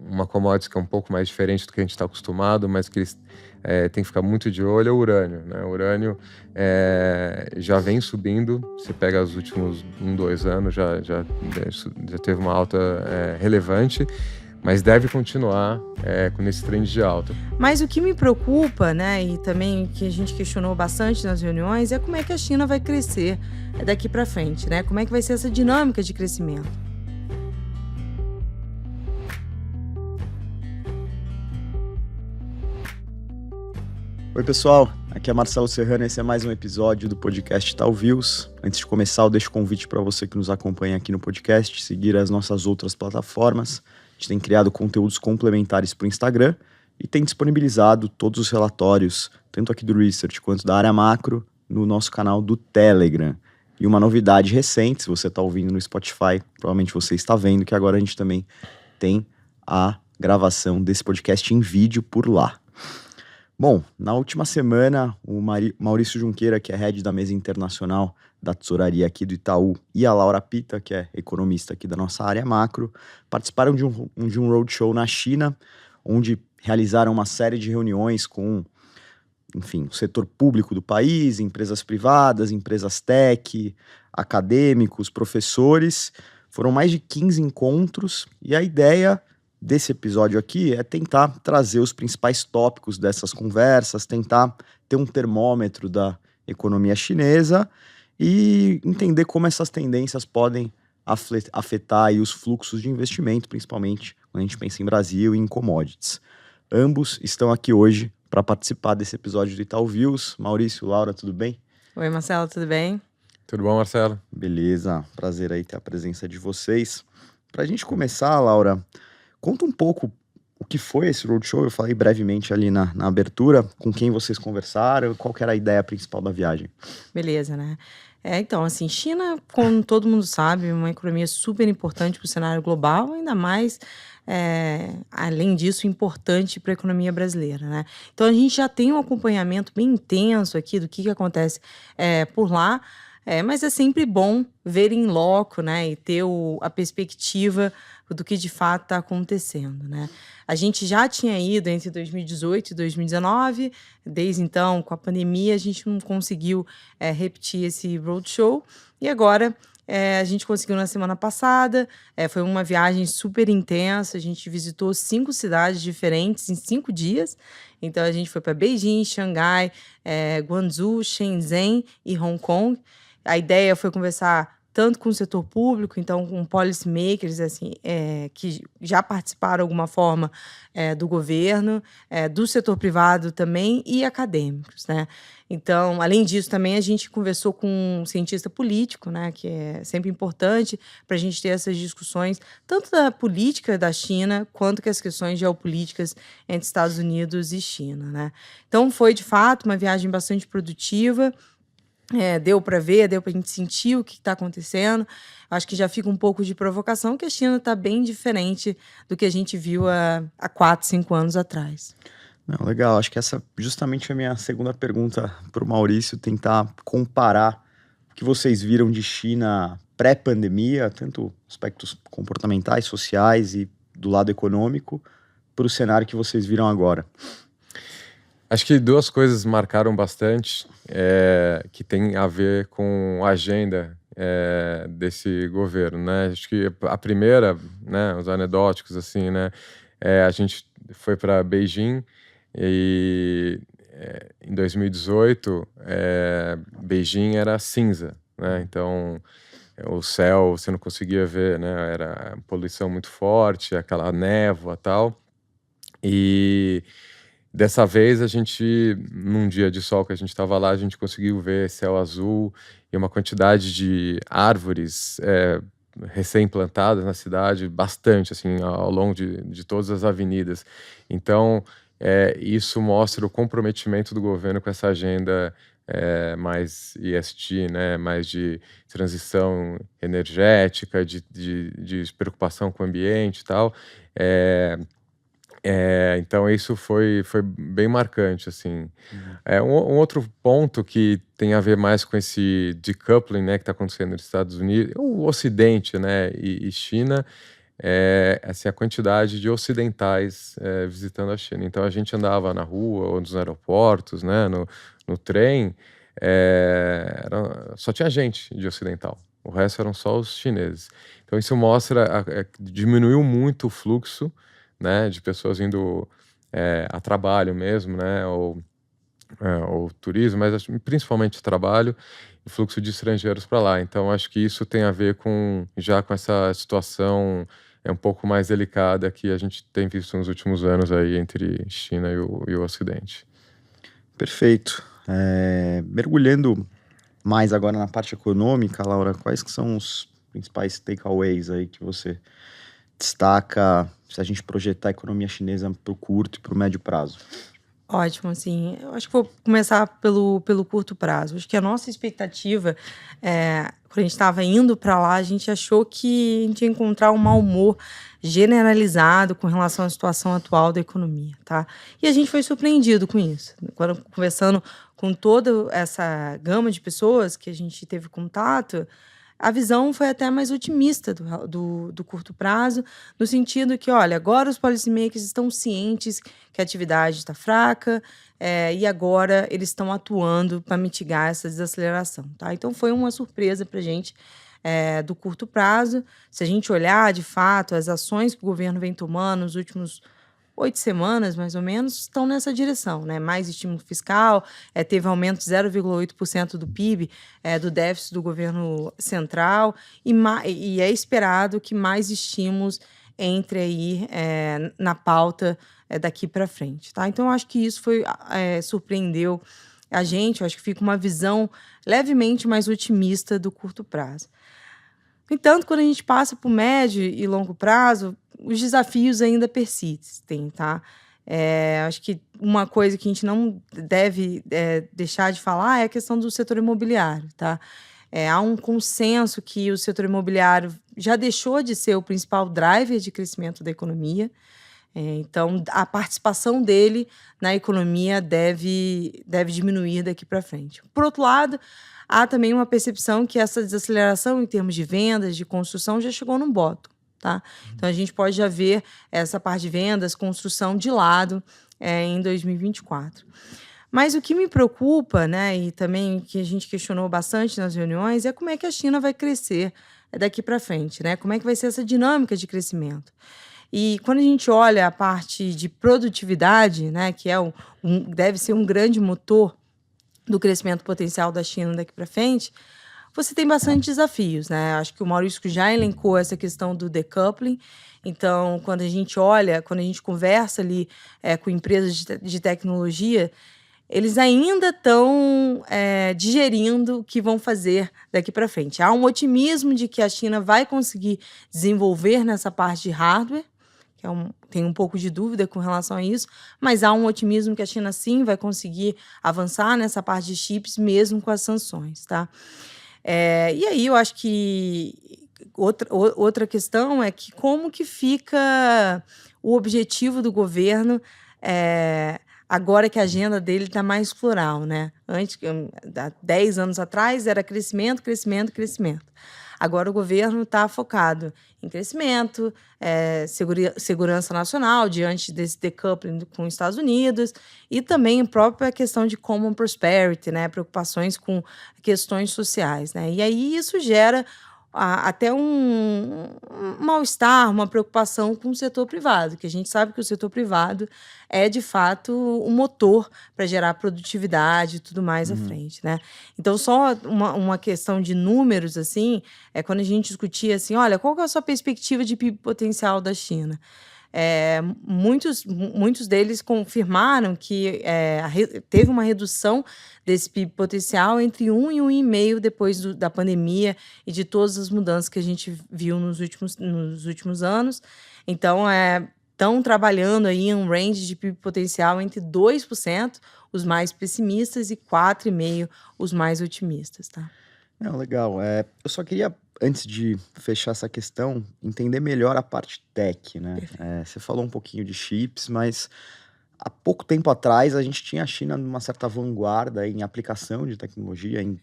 uma commodity que é um pouco mais diferente do que a gente está acostumado, mas que eles têm que ficar muito de olho, é o urânio, né? O urânio já vem subindo, você pega os últimos 2 anos, já teve uma alta relevante, mas deve continuar nesse trend de alta. Mas o que me preocupa, né, e também que a gente questionou bastante nas reuniões, é como é que a China vai crescer daqui para frente, né? Como é que vai ser essa dinâmica de crescimento? Oi, pessoal. Aqui é Marcelo Serrano, esse é mais um episódio do podcast Tal Views. Antes de começar, eu deixo o convite para você que nos acompanha aqui no podcast, seguir as nossas outras plataformas. A gente tem criado conteúdos complementares para o Instagram e tem disponibilizado todos os relatórios, tanto aqui do Research quanto da área macro, no nosso canal do Telegram. E uma novidade recente, se você está ouvindo no Spotify, provavelmente você está vendo que agora a gente também tem a gravação desse podcast em vídeo por lá. Bom, na última semana, o Maurício Junqueira, que é head da mesa internacional da tesouraria aqui do Itaú, e a Laura Pita, que é economista aqui da nossa área macro, participaram de um roadshow na China, onde realizaram uma série de reuniões com, enfim, o setor público do país, empresas privadas, empresas tech, acadêmicos, professores. Foram mais de 15 encontros e a ideia desse episódio aqui é tentar trazer os principais tópicos dessas conversas, tentar ter um termômetro da economia chinesa e entender como essas tendências podem afetar aí os fluxos de investimento, principalmente quando a gente pensa em Brasil e em commodities. Ambos estão aqui hoje para participar desse episódio do Itaú Views. Maurício, Laura, tudo bem? Oi, Marcelo, tudo bem? Tudo bom, Marcelo? Beleza, prazer aí ter a presença de vocês. Para a gente começar, Laura, conta um pouco o que foi esse roadshow. Eu falei brevemente ali na abertura, com quem vocês conversaram, qual que era a ideia principal da viagem. Beleza, né? Então, assim, China, como todo mundo sabe, é uma economia super importante para o cenário global, ainda mais, além disso, importante para a economia brasileira, né? Então, a gente já tem um acompanhamento bem intenso aqui do que acontece por lá, mas é sempre bom ver em loco, né, e ter a perspectiva do que de fato está acontecendo, né? A gente já tinha ido entre 2018 e 2019, desde então, com a pandemia, a gente não conseguiu repetir esse roadshow, e agora a gente conseguiu na semana passada. Foi uma viagem super intensa, a gente visitou 5 cidades diferentes em 5 dias, então a gente foi para Beijing, Xangai, Guangzhou, Shenzhen e Hong Kong. A ideia foi conversar tanto com o setor público, então com policymakers assim, que já participaram de alguma forma do governo, do setor privado também e acadêmicos, né? Então, além disso, também a gente conversou com um cientista político, né, que é sempre importante para a gente ter essas discussões, tanto da política da China, quanto que as questões geopolíticas entre Estados Unidos e China, né? Então, foi, de fato, uma viagem bastante produtiva. Deu para ver, deu para a gente sentir o que está acontecendo. Acho que já fica um pouco de provocação, que a China está bem diferente do que a gente viu há 4, 5 anos atrás. Não, legal, acho que essa justamente é a minha segunda pergunta para o Maurício, tentar comparar o que vocês viram de China pré-pandemia, tanto aspectos comportamentais, sociais e do lado econômico, para o cenário que vocês viram agora. Acho que 2 coisas marcaram bastante, que tem a ver com a agenda desse governo, né? Acho que a primeira, né, os anedóticos, assim, né? A gente foi para Beijing e em 2018 Beijing era cinza, né? Então o céu você não conseguia ver, né? Era poluição muito forte, aquela névoa e tal. E dessa vez a gente, num dia de sol que a gente estava lá, a gente conseguiu ver céu azul e uma quantidade de árvores recém-plantadas na cidade, bastante, assim, ao longo de todas as avenidas. Então, isso mostra o comprometimento do governo com essa agenda mais ESG, né, mais de transição energética, de preocupação com o ambiente e tal. Então isso foi bem marcante, assim. Um outro ponto que tem a ver mais com esse decoupling, né, que está acontecendo nos Estados Unidos, o Ocidente, né, e China, assim, a quantidade de ocidentais visitando a China. Então a gente andava na rua ou nos aeroportos, né, no trem, só tinha gente de ocidental. O resto eram só os chineses. Então isso mostra diminuiu muito o fluxo, né, de pessoas indo a trabalho mesmo, né, ou turismo, mas principalmente trabalho, o fluxo de estrangeiros para lá. Então acho que isso tem a ver com essa situação um pouco mais delicada que a gente tem visto nos últimos anos aí entre China e o Ocidente. Perfeito. Mergulhando mais agora na parte econômica, Laura, quais que são os principais takeaways aí que você destaca se a gente projetar a economia chinesa para o curto e para o médio prazo? Ótimo, assim, eu acho que vou começar pelo curto prazo. Acho que a nossa expectativa, quando a gente estava indo para lá, a gente achou que a gente ia encontrar um mau humor generalizado com relação à situação atual da economia, tá? E a gente foi surpreendido com isso. Quando conversando com toda essa gama de pessoas que a gente teve contato, a visão foi até mais otimista do curto prazo, no sentido que, olha, agora os policymakers estão cientes que a atividade está fraca, e agora eles estão atuando para mitigar essa desaceleração, tá? Então foi uma surpresa para a gente do curto prazo. Se a gente olhar, de fato, as ações que o governo vem tomando nos últimos 8 semanas, mais ou menos, estão nessa direção, né? Mais estímulo fiscal, teve aumento de 0,8% do PIB, do déficit do governo central, e é esperado que mais estímulos entre aí na pauta daqui para frente, tá? Então, eu acho que isso surpreendeu a gente. Eu acho que fica uma visão levemente mais otimista do curto prazo. No entanto, quando a gente passa para o médio e longo prazo, os desafios ainda persistem, tá? Acho que uma coisa que a gente não deve deixar de falar é a questão do setor imobiliário, tá? Há um consenso que o setor imobiliário já deixou de ser o principal driver de crescimento da economia. Então, a participação dele na economia deve diminuir daqui para frente. Por outro lado, há também uma percepção que essa desaceleração em termos de vendas, de construção, já chegou num bottom, tá? Então, a gente pode já ver essa parte de vendas, construção de lado em 2024. Mas o que me preocupa, né, e também que a gente questionou bastante nas reuniões, é como é que a China vai crescer daqui para frente, né? Como é que vai ser essa dinâmica de crescimento? E quando a gente olha a parte de produtividade, né, que deve ser um grande motor do crescimento potencial da China daqui para frente, você tem bastante desafios, né? Acho que o Maurício já elencou essa questão do decoupling. Então, quando a gente conversa ali com empresas de tecnologia, eles ainda estão digerindo o que vão fazer daqui para frente. Há um otimismo de que a China vai conseguir desenvolver nessa parte de hardware, que tem um pouco de dúvida com relação a isso, mas há um otimismo que a China sim vai conseguir avançar nessa parte de chips, mesmo com as sanções, tá? E aí eu acho que outra questão é que como que fica o objetivo do governo agora que a agenda dele está mais plural, né? Antes, há 10 anos atrás, era crescimento, crescimento, crescimento. Agora o governo está focado em crescimento, segurança nacional, diante desse decoupling com os Estados Unidos, e também a própria questão de common prosperity, né? Preocupações com questões sociais, né? E aí isso gera até um mal-estar, uma preocupação com o setor privado, que a gente sabe que o setor privado é, de fato, o motor para gerar produtividade e tudo mais à frente, né? Então, só uma questão de números, assim, quando a gente discutia assim, olha, qual que é a sua perspectiva de PIB potencial da China? Muitos deles confirmaram que teve uma redução desse PIB potencial entre 1 e 1,5 depois da pandemia e de todas as mudanças que a gente viu nos últimos anos. Então, estão trabalhando aí um range de PIB potencial entre 2%, os mais pessimistas, e 4,5% os mais otimistas, tá? Não, legal. Eu só queria, antes de fechar essa questão, entender melhor a parte tech, né? Você falou um pouquinho de chips, mas há pouco tempo atrás a gente tinha a China numa certa vanguarda em aplicação de tecnologia, em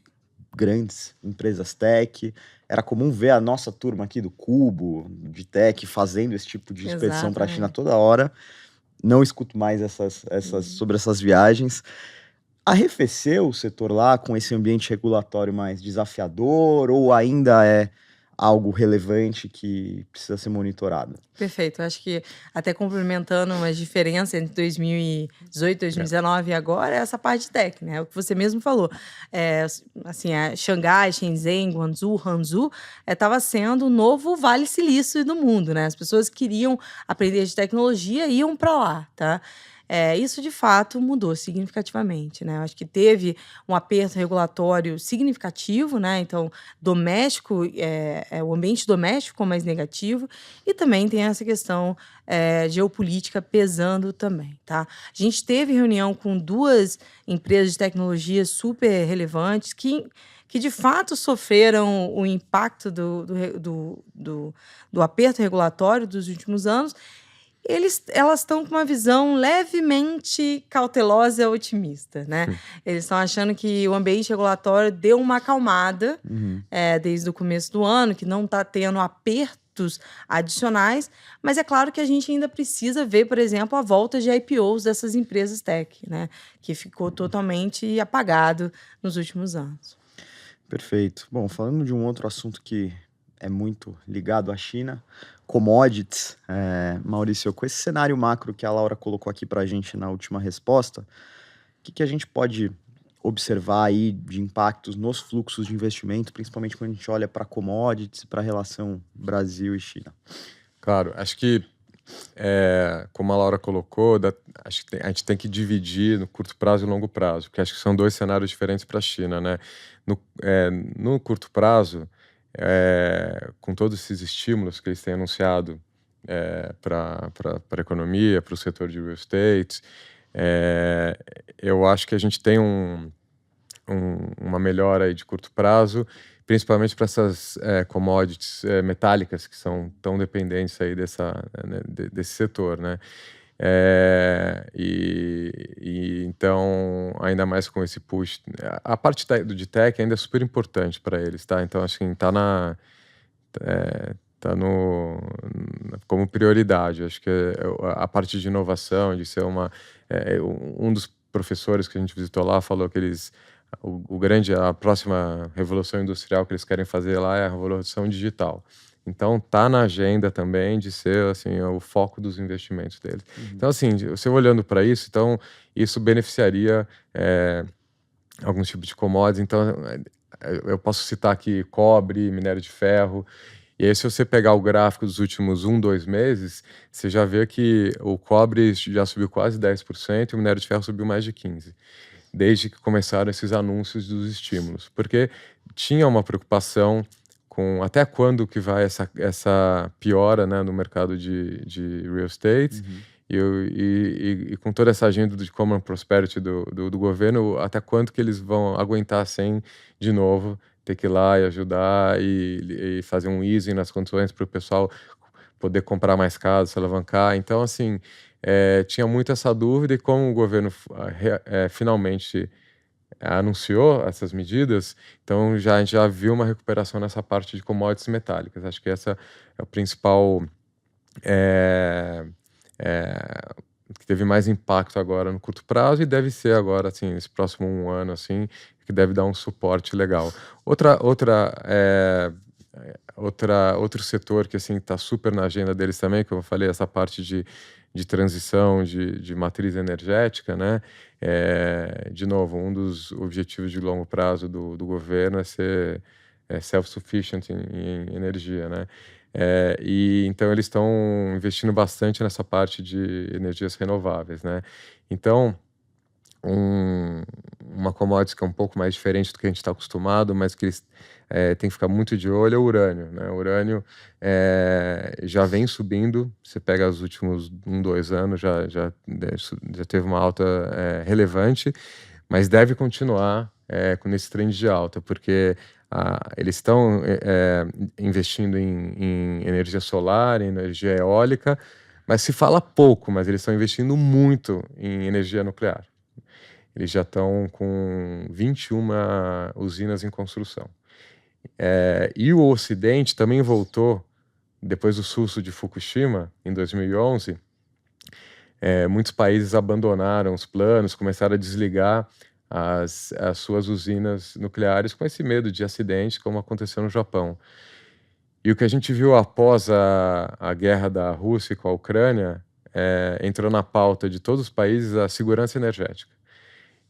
grandes empresas tech. Era comum ver a nossa turma aqui do Cubo, de tech, fazendo esse tipo de expedição para a China toda hora. Não escuto mais sobre essas viagens. Arrefeceu o setor lá com esse ambiente regulatório mais desafiador ou ainda é algo relevante que precisa ser monitorado? Perfeito. Acho que até complementando umas diferenças entre 2018, 2019 e agora, é essa parte técnica, né? O que você mesmo falou. Assim, Xangai, Shenzhen, Guangzhou, Hangzhou estava sendo o novo Vale Silício do mundo, né? As pessoas queriam aprender de tecnologia e iam para lá, tá? Isso, de fato, mudou significativamente, né? Eu acho que teve um aperto regulatório significativo, né? Então, doméstico, o ambiente doméstico ficou mais negativo e também tem essa questão geopolítica pesando também, tá? A gente teve reunião com 2 empresas de tecnologia super relevantes que de fato sofreram o impacto do aperto regulatório dos últimos anos. Elas estão com uma visão levemente cautelosa e otimista, né? Eles estão achando que o ambiente regulatório deu uma acalmada desde o começo do ano, que não está tendo apertos adicionais, mas é claro que a gente ainda precisa ver, por exemplo, a volta de IPOs dessas empresas tech, né? Que ficou totalmente apagado nos últimos anos. Perfeito. Bom, falando de um outro assunto que é muito ligado à China, commodities. Maurício, com esse cenário macro que a Laura colocou aqui para a gente na última resposta, o que a gente pode observar aí de impactos nos fluxos de investimento, principalmente quando a gente olha para commodities, para a relação Brasil e China? Claro, acho que, como a Laura colocou, acho que a gente tem que dividir no curto prazo e longo prazo, porque acho que são 2 cenários diferentes para a China, né? No curto prazo, com todos esses estímulos que eles têm anunciado para a economia, para o setor de real estate, eu acho que a gente tem uma melhora aí de curto prazo, principalmente para essas commodities metálicas que são tão dependentes aí desse setor, né? Então, ainda mais com esse push, a parte de tech ainda é super importante para eles, tá? Então, assim, tá como prioridade. Acho que a parte de inovação, de ser um dos professores que a gente visitou lá falou que a próxima revolução industrial que eles querem fazer lá é a revolução digital. Então, tá na agenda também de ser, assim, o foco dos investimentos deles. Então, assim, você olhando para isso, então, isso beneficiaria alguns tipos de commodities. Então, eu posso citar aqui cobre, minério de ferro. E aí, se você pegar o gráfico dos últimos 2 meses, você já vê que o cobre já subiu quase 10% e o minério de ferro subiu mais de 15%. Desde que começaram esses anúncios dos estímulos. Porque tinha uma preocupação com até quando que vai essa piora, né, no mercado de real estate, e com toda essa agenda de Common Prosperity do governo, até quanto que eles vão aguentar sem, de novo, ter que ir lá e ajudar e fazer um easing nas condições para o pessoal poder comprar mais casas, se alavancar. Então, assim, tinha muito essa dúvida, e como o governo finalmente anunciou essas medidas, então a gente já viu uma recuperação nessa parte de commodities metálicas. Acho que essa é o principal que teve mais impacto agora no curto prazo, e deve ser agora, assim, nesse próximo 1 ano, assim, que deve dar um suporte legal. Outro setor que, assim, está super na agenda deles também, como eu falei, essa parte de transição de matriz energética, né? De novo, um dos objetivos de longo prazo do governo é ser self-sufficient em energia, né? Então, eles estão investindo bastante nessa parte de energias renováveis, né? Então, uma commodity que é um pouco mais diferente do que a gente está acostumado, mas que eles têm que ficar muito de olho, é o urânio, né? O urânio já vem subindo. Você pega os últimos 2 anos, já teve uma alta relevante, mas deve continuar com esse trend de alta, porque eles estão investindo em energia solar, em energia eólica, mas se fala pouco, mas eles estão investindo muito em energia nuclear. eles já estão com 21 usinas em construção. E o Ocidente também voltou, depois do susto de Fukushima, em 2011, muitos países abandonaram os planos, começaram a desligar as suas usinas nucleares com esse medo de acidente, como aconteceu no Japão. E o que a gente viu após a guerra da Rússia com a Ucrânia, entrou na pauta de todos os países a segurança energética.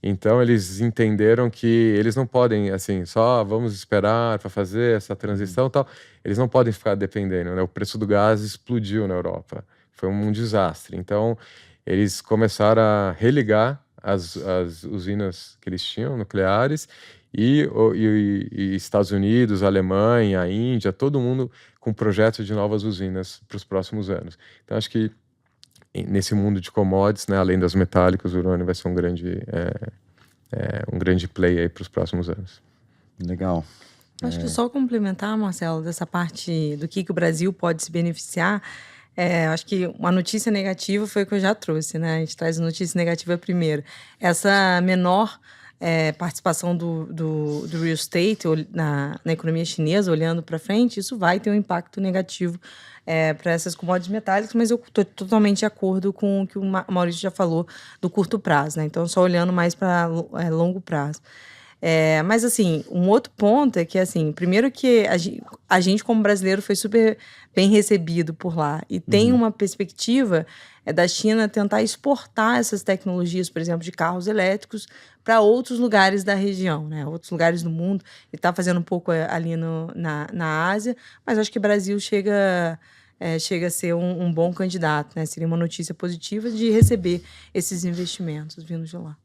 Então, eles entenderam que eles não podem, assim, só vamos esperar para fazer essa transição e tal. Eles não podem ficar dependendo, né? O preço do gás explodiu na Europa. Foi um desastre. Então, eles começaram a religar as usinas que eles tinham, nucleares, e Estados Unidos, Alemanha, Índia, todo mundo com projetos de novas usinas para os próximos anos. Então, acho que nesse mundo de commodities, né, além das metálicas, o urânio vai ser um grande play aí para os próximos anos. Legal. Acho que só complementar, Marcelo, dessa parte do que o Brasil pode se beneficiar, acho que uma notícia negativa foi o que eu já trouxe, né? A gente traz a notícia negativa primeiro. Essa menor participação do real estate na economia chinesa, olhando para frente, isso vai ter um impacto negativo para essas commodities metálicas, mas eu estou totalmente de acordo com o que o Maurício já falou do curto prazo, né? Então, só olhando mais para longo prazo. Mas, assim, um outro ponto é que, assim, primeiro que a gente como brasileiro foi super bem recebido por lá e tem uma perspectiva da China tentar exportar essas tecnologias, por exemplo, de carros elétricos para outros lugares da região, né? Outros lugares do mundo. Ele está fazendo um pouco ali na Ásia, mas acho que o Brasil chega a ser um bom candidato, né? Seria uma notícia positiva de receber esses investimentos vindos de lá.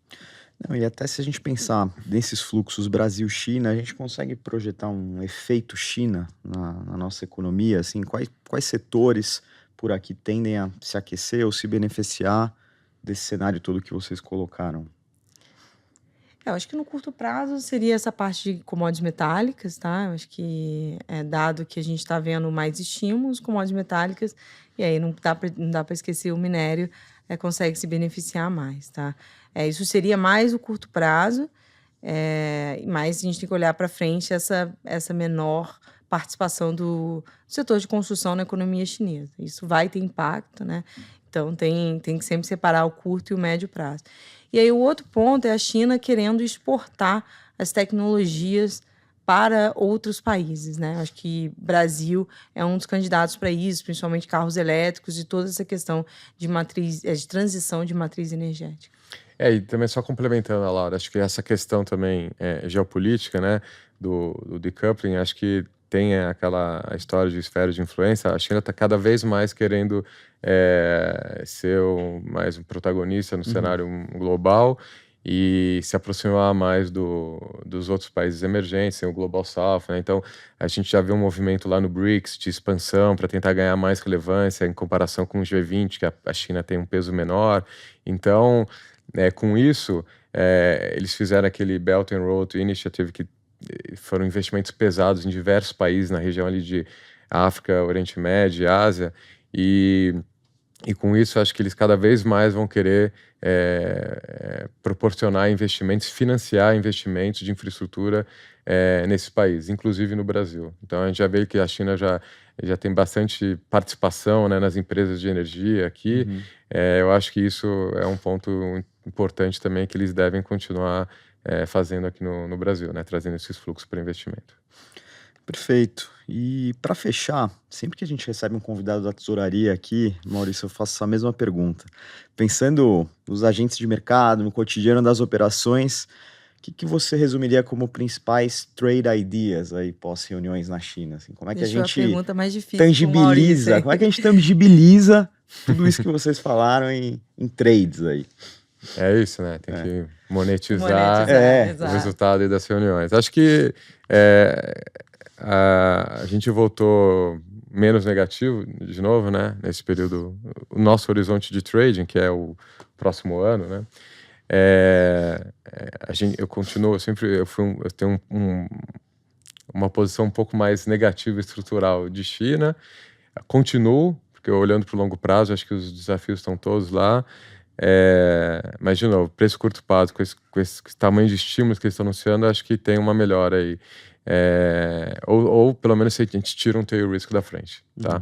Não, e até se a gente pensar nesses fluxos Brasil-China, a gente consegue projetar um efeito China na nossa economia, assim, quais setores por aqui tendem a se aquecer ou se beneficiar desse cenário todo que vocês colocaram? Eu acho que no curto prazo seria essa parte de commodities metálicas, tá? Eu acho que dado que a gente está vendo mais estímulos, commodities metálicas, e aí não dá para esquecer o minério, consegue se beneficiar mais, tá? Isso seria mais o curto prazo, mas a gente tem que olhar para frente essa menor participação do setor de construção na economia chinesa. Isso vai ter impacto, né? Então, tem que sempre separar o curto e o médio prazo. E aí, o outro ponto é a China querendo exportar as tecnologias para outros países, né? Acho que o Brasil é um dos candidatos para isso, principalmente carros elétricos e toda essa questão de transição de matriz energética. E também só complementando a Laura, acho que essa questão também geopolítica, né, do decoupling, acho que tem aquela história de esfera de influência. A China está cada vez mais querendo ser mais um protagonista no cenário global e se aproximar mais dos outros países emergentes, o Global South, né? Então, a gente já vê um movimento lá no BRICS de expansão para tentar ganhar mais relevância em comparação com o G20, que a China tem um peso menor. Então, com isso, eles fizeram aquele Belt and Road Initiative, que foram investimentos pesados em diversos países na região ali de África, Oriente Médio, Ásia, e com isso acho que eles cada vez mais vão querer proporcionar investimentos, financiar investimentos de infraestrutura nesse país, inclusive no Brasil. Então a gente já vê que a China já tem bastante participação, né, nas empresas de energia aqui. Eu acho que isso é um ponto importante também que eles devem continuar fazendo aqui no Brasil, né, trazendo esses fluxos para investimento. Perfeito. E para fechar, sempre que a gente recebe um convidado da tesouraria aqui, Maurício, eu faço essa mesma pergunta. Pensando nos agentes de mercado, no cotidiano das operações, o que você resumiria como principais trade ideas aí pós-reuniões na China? Assim, como é que a gente a pergunta mais difícil tangibiliza? Como é que a gente tangibiliza tudo isso que vocês falaram em trades aí? É isso, né? Tem que monetizar o resultado aí das reuniões. Acho que a gente voltou menos negativo, de novo, né? Nesse período, o nosso horizonte de trading, que é o próximo ano, né? Eu continuo, eu tenho uma posição um pouco mais negativa estrutural de China. Continuo, porque olhando para o longo prazo, acho que os desafios estão todos lá. Mas, de novo, preço curto prazo, com esse tamanho de estímulos que eles estão anunciando, acho que tem uma melhora aí. Ou pelo menos a gente tira um tail risk da frente, tá?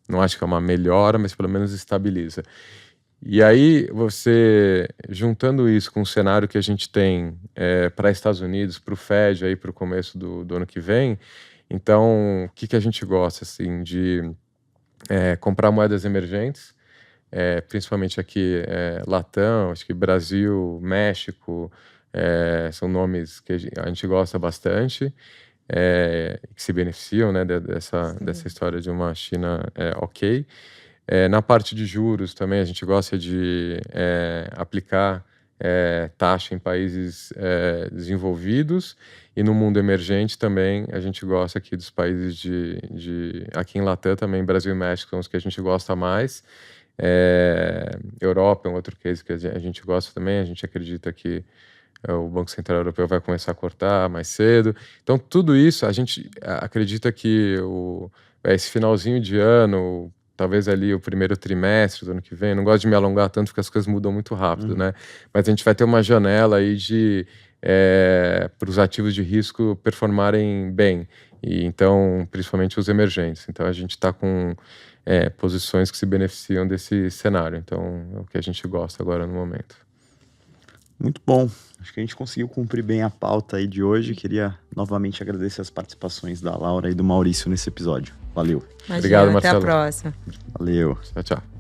Não acho que é uma melhora, mas pelo menos estabiliza. E aí, você, juntando isso com o cenário que a gente tem para Estados Unidos, para o Fed, aí para o começo do ano que vem, então, o que a gente gosta, assim, de comprar moedas emergentes, principalmente aqui, Latam, acho que Brasil, México, são nomes que a gente gosta bastante, que se beneficiam, né, dessa história de uma China ok. Na parte de juros também a gente gosta de aplicar taxa em países desenvolvidos, e no mundo emergente também a gente gosta aqui dos países aqui em Latam também, Brasil e México são os que a gente gosta mais. Europa é um outro case que a gente gosta também, a gente acredita que o Banco Central Europeu vai começar a cortar mais cedo. Então, tudo isso, a gente acredita que esse finalzinho de ano, talvez ali o primeiro trimestre do ano que vem, eu não gosto de me alongar tanto porque as coisas mudam muito rápido, né? Mas a gente vai ter uma janela aí para os ativos de risco performarem bem. E então, principalmente os emergentes. Então, a gente está com posições que se beneficiam desse cenário. Então, é o que a gente gosta agora no momento. Muito bom. Acho que a gente conseguiu cumprir bem a pauta aí de hoje. Queria novamente agradecer as participações da Laura e do Maurício nesse episódio. Valeu. Imagina, Obrigado, Marcelo. Até a próxima. Valeu. Tchau, tchau.